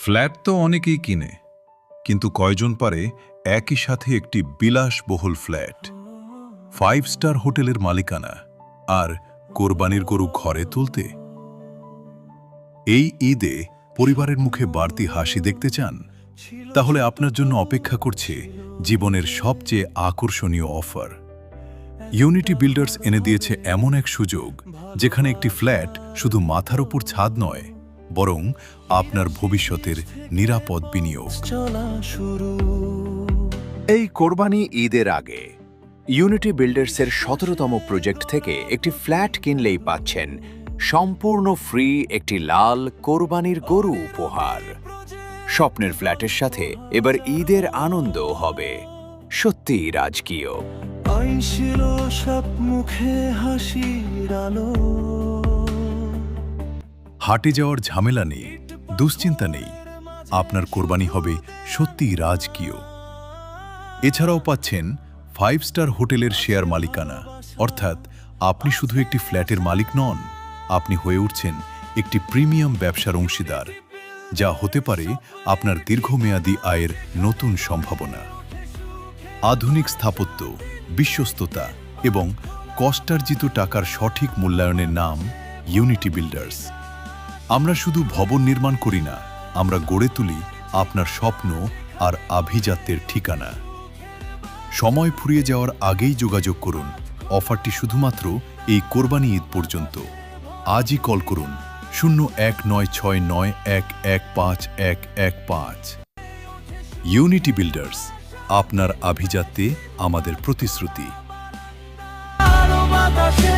Flat তো অনেকেই কিনে, কিন্তু কয়জন পারে একই সাথে একটি বিলাসবহুল ফ্ল্যাট, 5 স্টার হোটেলের মালিকানা আর কোরবানির গরু ঘরে তুলতে? এই ঈদে পরিবারের মুখে বাড়তি হাসি দেখতে চান? তাহলে আপনার জন্য অপেক্ষা করছে জীবনের সবচেয়ে আকর্ষণীয় অফার। ইউনিটি বিল্ডার্স এনে দিয়েছে এমন এক সুযোগ, যেখানে একটি ফ্ল্যাট শুধু মাথার উপর ছাদ নয়, বরং আপনার ভবিষ্যতের নিরাপদ বিনিয়োগ। এই কোরবানি ঈদের আগে ইউনিটি বিল্ডার্সের 17তম প্রজেক্ট থেকে একটি ফ্ল্যাট কিনলেই পাচ্ছেন সম্পূর্ণ ফ্রি একটি লাল কোরবানির গরু উপহার। স্বপ্নের ফ্ল্যাটের সাথে এবার ঈদের আনন্দ হবে সত্যিই রাজকীয়। আইছিল সব মুখে হাসির আলো। হাটে যাওয়ার ঝামেলা নেই, দুশ্চিন্তা নেই, আপনার কোরবানি হবে সত্যিই রাজকীয়। এছাড়াও পাচ্ছেন 5 স্টার হোটেলের শেয়ার মালিকানা, অর্থাৎ আপনি শুধু একটি ফ্ল্যাটের মালিক নন, আপনি হয়ে উঠছেন একটি প্রিমিয়াম ব্যবসার অংশীদার, যা হতে পারে আপনার দীর্ঘমেয়াদী আয়ের নতুন সম্ভাবনা। আধুনিক স্থাপত্য, বিশ্বস্ততা এবং কষ্টার্জিত টাকার সঠিক মূল্যায়নের নাম ইউনিটি বিল্ডার্স। আমরা শুধু ভবন নির্মাণ করি না, আমরা গড়ে তুলি আপনার স্বপ্ন আর আভিজাত্যের ঠিকানা। সময় ফুরিয়ে যাওয়ার আগেই যোগাযোগ করুন। অফারটি শুধুমাত্র এই কোরবানি ঈদ পর্যন্ত। আজই কল করুন 019691151115। ইউনিটি বিল্ডার্স, আপনার আভিজাত্যে আমাদের প্রতিশ্রুতি। আলো বাতাসে